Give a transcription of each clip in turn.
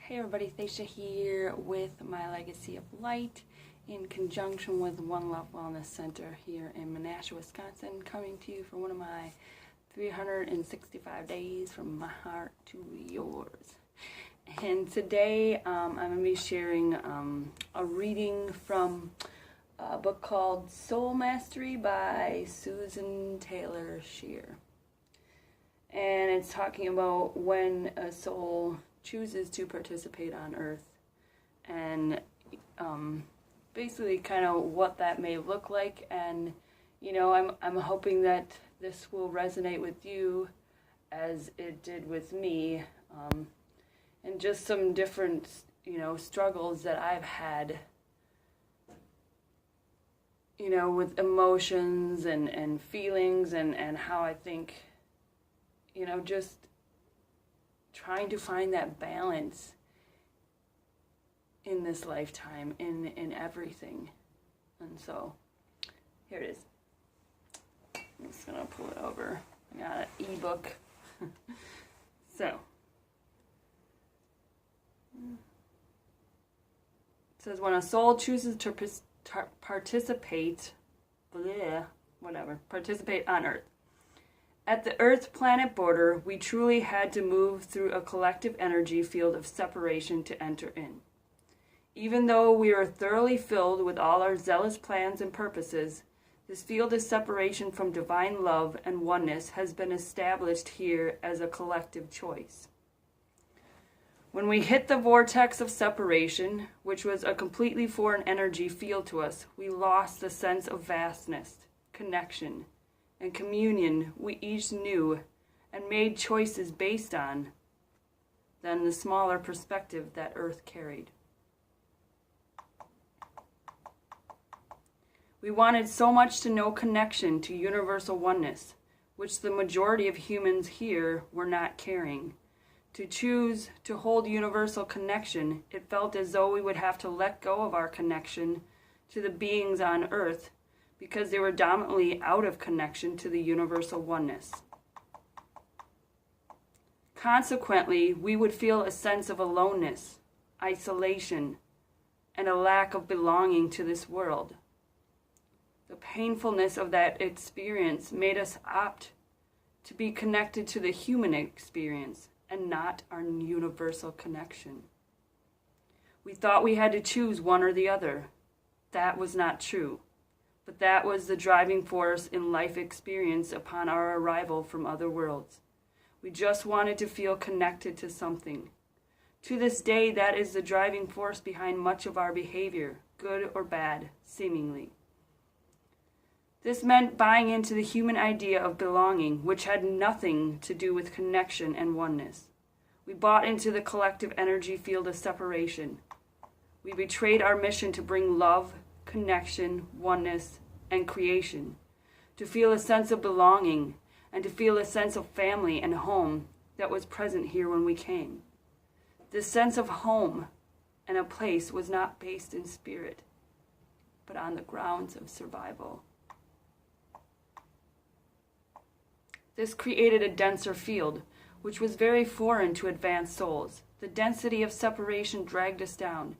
Hey everybody, Thesha here with my Legacy of Light in conjunction with One Love Wellness Center here in Menasha, Wisconsin, coming to you for one of my 365 days from my heart to yours. And today I'm going to be sharing a reading from a book called Soul Mastery by Susan Taylor Shier. And it's talking about when a soul chooses to participate on Earth, and basically kind of what that may look like. And I'm hoping that this will resonate with you as it did with me, and just some different struggles that I've had with emotions and feelings and how I think just trying to find that balance in this lifetime, in everything. And so, here it is. I'm just going to pull it over. I got an ebook. So, it says, when a soul chooses to participate on Earth. At the Earth-planet border, we truly had to move through a collective energy field of separation to enter in. Even though we are thoroughly filled with all our zealous plans and purposes, this field of separation from divine love and oneness has been established here as a collective choice. When we hit the vortex of separation, which was a completely foreign energy field to us, we lost the sense of vastness, connection, and communion we each knew and made choices based on than the smaller perspective that Earth carried. We wanted so much to know connection to universal oneness, which the majority of humans here were not carrying. To choose to hold universal connection, it felt as though we would have to let go of our connection to the beings on Earth, because they were dominantly out of connection to the universal oneness. Consequently, we would feel a sense of aloneness, isolation, and a lack of belonging to this world. The painfulness of that experience made us opt to be connected to the human experience and not our universal connection. We thought we had to choose one or the other. That was not true. But that was the driving force in life experience upon our arrival from other worlds. We just wanted to feel connected to something. To this day, that is the driving force behind much of our behavior, good or bad, seemingly. This meant buying into the human idea of belonging, which had nothing to do with connection and oneness. We bought into the collective energy field of separation. We betrayed our mission to bring love, connection, oneness, and creation, to feel a sense of belonging, and to feel a sense of family and home that was present here when we came. This sense of home and a place was not based in spirit, but on the grounds of survival. This created a denser field, which was very foreign to advanced souls. The density of separation dragged us down,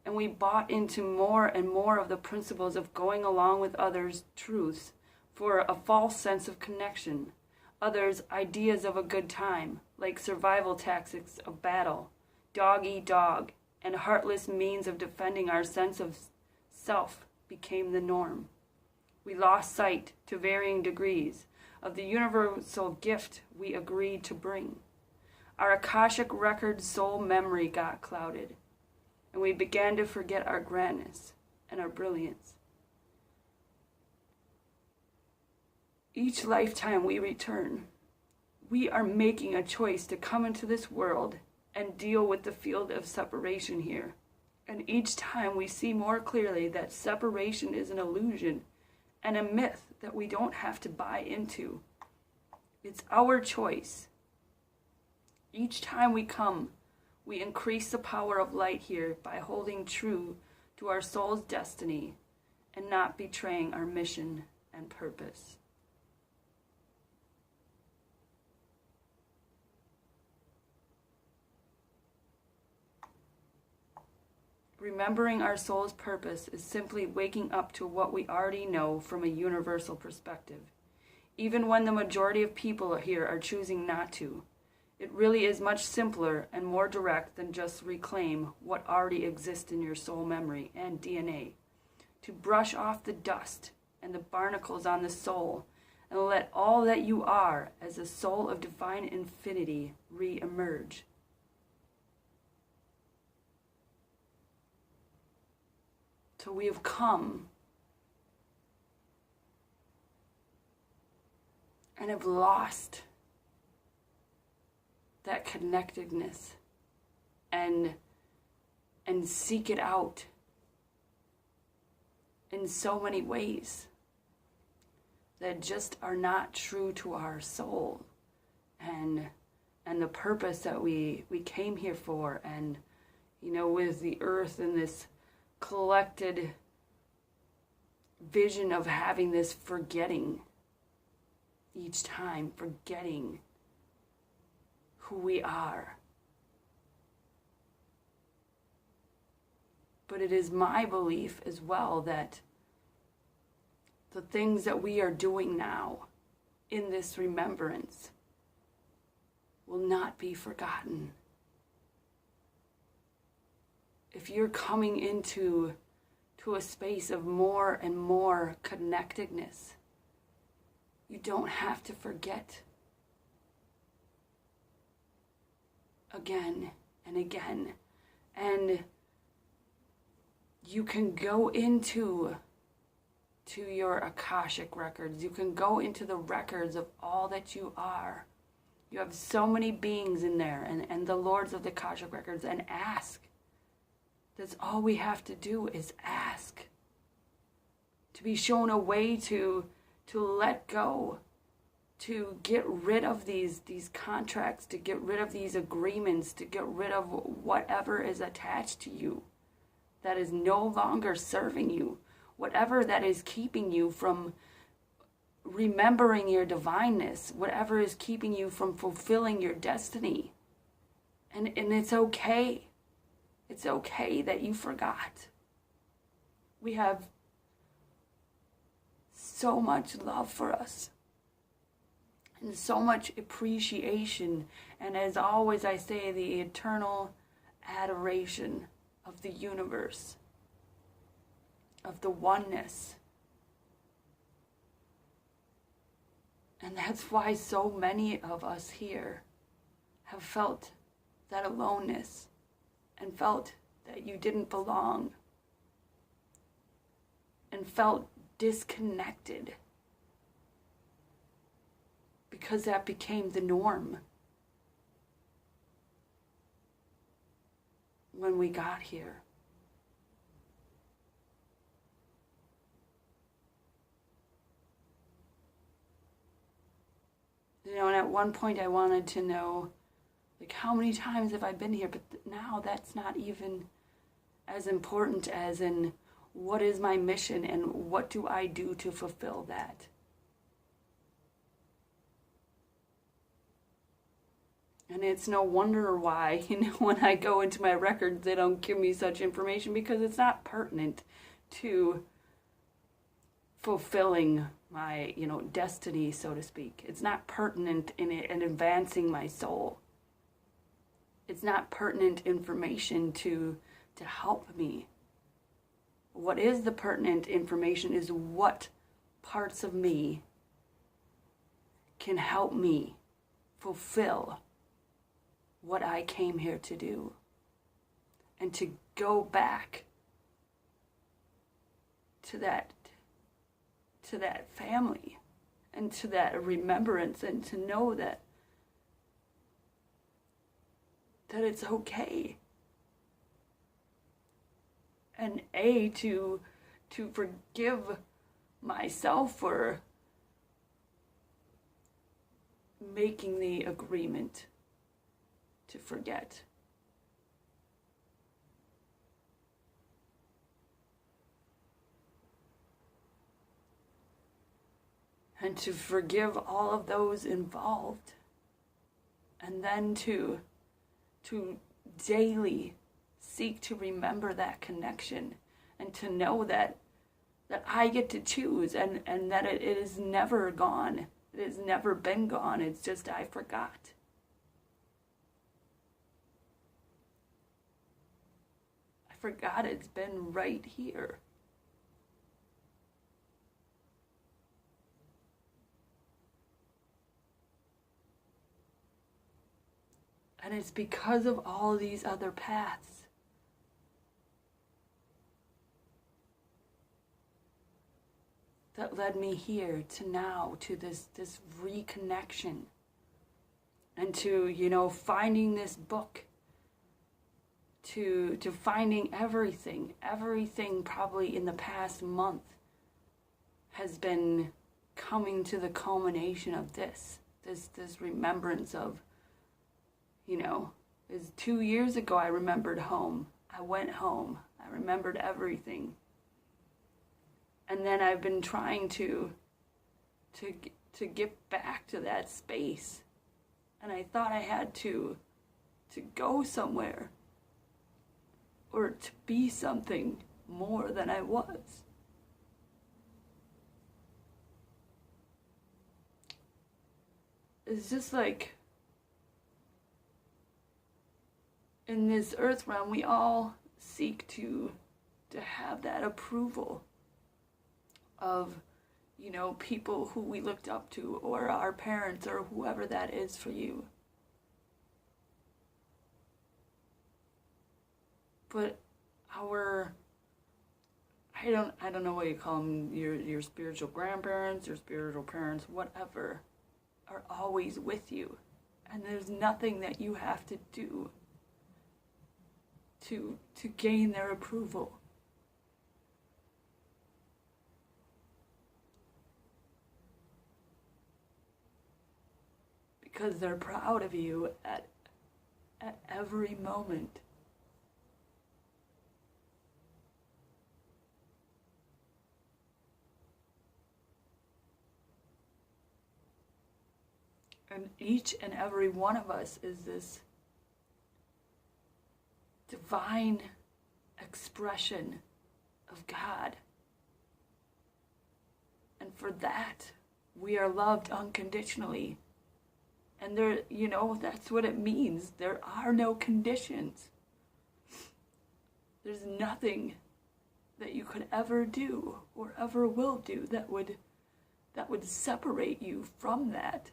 and we bought into more and more of the principles of going along with others' truths for a false sense of connection, others' ideas of a good time, like survival tactics of battle, dog-eat-dog, and heartless means of defending our sense of self became the norm. We lost sight, to varying degrees, of the universal gift we agreed to bring. Our Akashic record soul memory got clouded, and we began to forget our grandness and our brilliance. Each lifetime we return, we are making a choice to come into this world and deal with the field of separation here. And each time we see more clearly that separation is an illusion and a myth that we don't have to buy into. It's our choice. Each time we come, we increase the power of light here by holding true to our soul's destiny and not betraying our mission and purpose. Remembering our soul's purpose is simply waking up to what we already know from a universal perspective. Even when the majority of people here are choosing not to, it really is much simpler and more direct than just reclaim what already exists in your soul memory and DNA. To brush off the dust and the barnacles on the soul and let all that you are as a soul of divine infinity re-emerge. So we have come and have lost that connectedness and seek it out in so many ways that just are not true to our soul and the purpose that we came here for. And with the earth and this collected vision of having this forgetting each time, forgetting who we are. But it is my belief as well that the things that we are doing now in this remembrance will not be forgotten. If you're coming into a space of more and more connectedness, you don't have to forget again and again. And you can go into your Akashic records. You can go into the records of all that you are. You have so many beings in there and the lords of the Akashic records, and ask. That's all we have to do is ask. To be shown a way to let go, to get rid of these contracts, to get rid of these agreements, to get rid of whatever is attached to you that is no longer serving you, whatever that is keeping you from remembering your divineness, whatever is keeping you from fulfilling your destiny. And it's okay. It's okay that you forgot. We have so much love for us and so much appreciation, and as always I say, the eternal adoration of the universe, of the oneness. And that's why so many of us here have felt that aloneness and felt that you didn't belong and felt disconnected, because that became the norm when we got here. And at one point I wanted to know, how many times have I been here? But now that's not even as important as in, what is my mission and what do I do to fulfill that? And it's no wonder why, when I go into my records, they don't give me such information, because it's not pertinent to fulfilling my, destiny, so to speak. It's not pertinent in advancing my soul. It's not pertinent information to help me. What is the pertinent information is what parts of me can help me fulfill what I came here to do, and to go back to that family and to that remembrance, and to know that it's okay. And to forgive myself for making the agreement to forget. And to forgive all of those involved. And then to daily seek to remember that connection and to know that I get to choose and that it is never gone. It has never been gone. It's just I forgot. I forgot it's been right here. And it's because of all these other paths. That led me here to now, to this reconnection. And to, finding this book. To finding everything probably in the past month has been coming to the culmination of this remembrance of, is 2 years ago I remembered home. I went home. I remembered everything. And then I've been trying to get back to that space. And I thought I had to go somewhere. Or to be something more than I was. It's just like, in this earth realm, we all seek to have that approval of, people who we looked up to, or our parents, or whoever that is for you. But I don't know what you call them, your spiritual grandparents, your spiritual parents, whatever, are always with you. And there's nothing that you have to do to gain their approval. Because they're proud of you at every moment. And each and every one of us is this divine expression of God. And for that, we are loved unconditionally. And that's what it means. There are no conditions. There's nothing that you could ever do or ever will do that would separate you from that.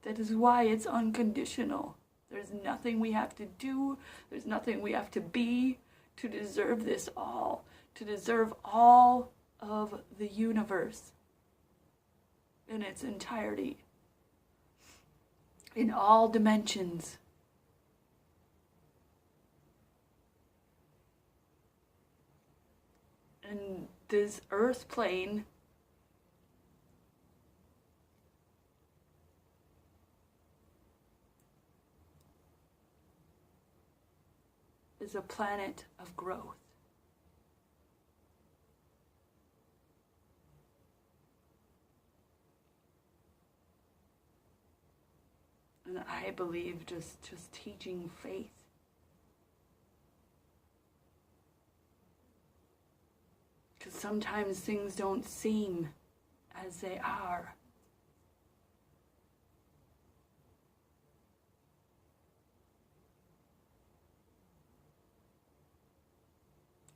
That is why it's unconditional. There's nothing we have to do. There's nothing we have to be to deserve this all. To deserve all of the universe in its entirety. In all dimensions. And this earth plane is a planet of growth. And I believe just teaching faith. Because sometimes things don't seem as they are.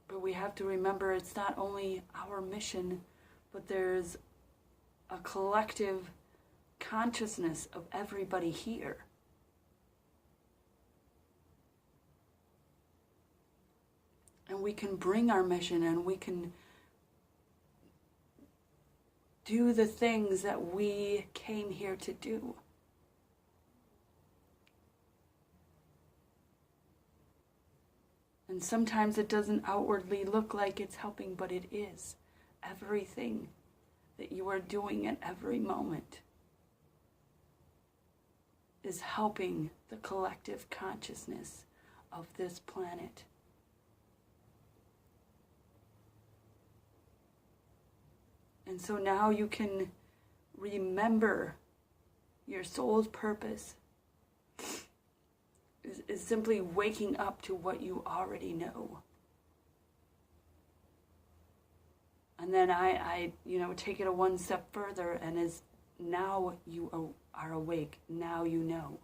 But we have to remember it's not only our mission, but there's a collective consciousness of everybody here. And we can bring our mission and we can do the things that we came here to do. And sometimes it doesn't outwardly look like it's helping, but it is. Everything that you are doing at every moment is helping the collective consciousness of this planet. And so now you can remember your soul's purpose is simply waking up to what you already know. And then I take it a one step further, and as now you are awake, now you know.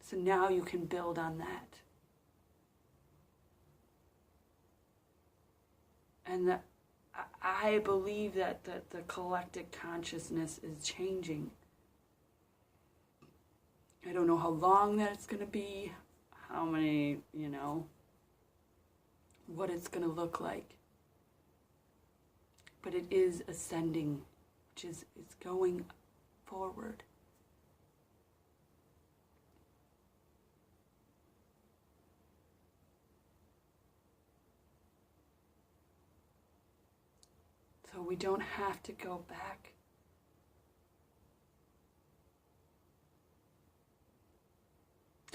So now you can build on that. And I believe that the collective consciousness is changing. I don't know how long that it's going to be, how many, what it's going to look like. But it is ascending, which is going forward. So we don't have to go back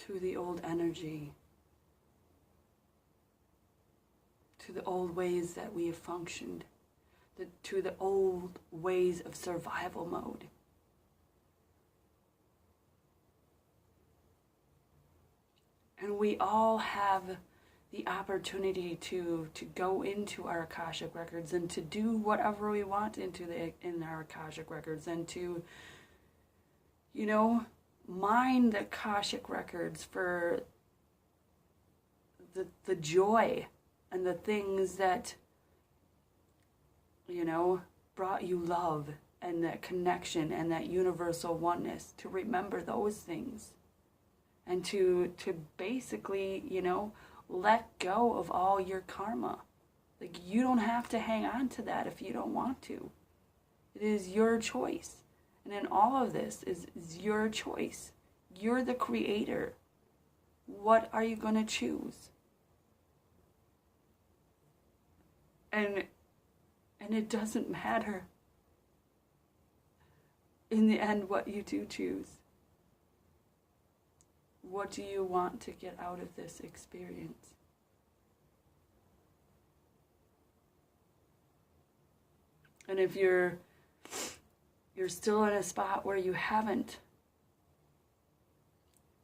to the old energy, to the old ways that we have functioned, to the old ways of survival mode. And we all have the opportunity to go into our Akashic records and to do whatever we want in our Akashic records, and to, mine the Akashic records for the joy and the things that, brought you love and that connection and that universal oneness, to remember those things. And to basically, let go of all your karma. Like, you don't have to hang on to that if you don't want to. It is your choice. And in all of this is your choice. You're the creator. What are you going to choose? And it doesn't matter in the end what you do choose. What do you want to get out of this experience? And if you're still in a spot where you haven't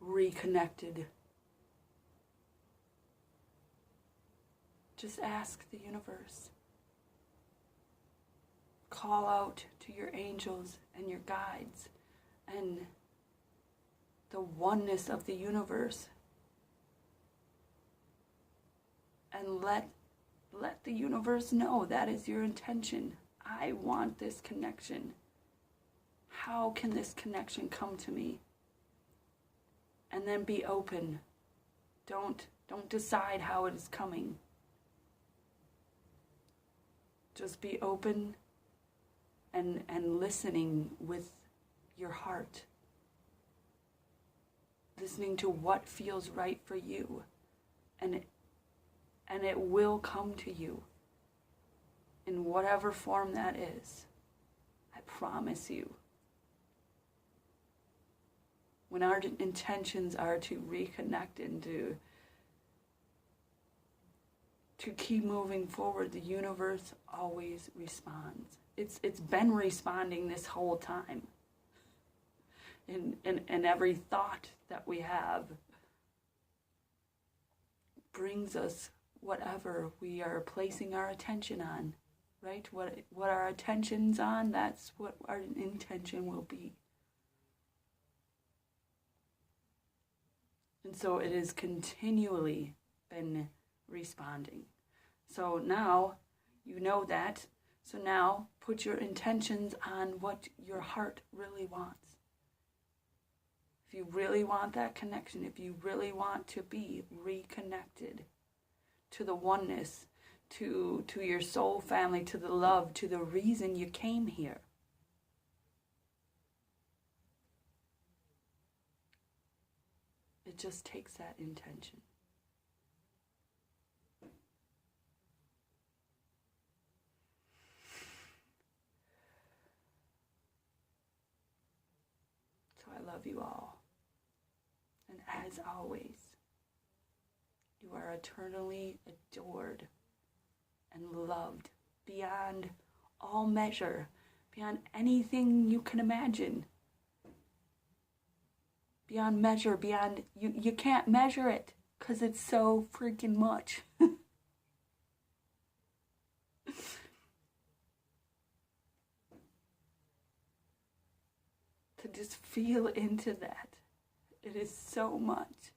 reconnected, just ask the universe. Call out to your angels and your guides and the oneness of the universe, and let the universe know that is your intention. I want this connection. How can this connection come to me? And then be open. Don't decide how it is coming. Just be open and listening with your heart. Listening to what feels right for you. And it will come to you in whatever form that is. I promise you. When our intentions are to reconnect and to keep moving forward, the universe always responds. It's been responding this whole time. And every thought that we have brings us whatever we are placing our attention on, right? What our attention's on, that's what our intention will be. And so it has continually been responding. So now you know that. So now put your intentions on what your heart really wants. If you really want that connection, if you really want to be reconnected to the oneness, to your soul family, to the love, to the reason you came here, it just takes that intention. So I love you all. And as always, you are eternally adored and loved beyond all measure, beyond anything you can imagine. beyond measure, beyond, you can't measure it because it's so freaking much. To just feel into that. It is so much.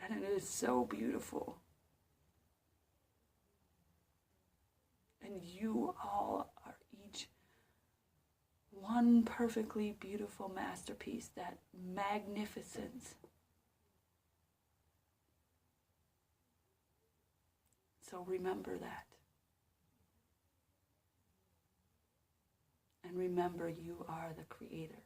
And it is so beautiful. And you all are each one perfectly beautiful masterpiece, that magnificence. So remember that. And remember, you are the creator.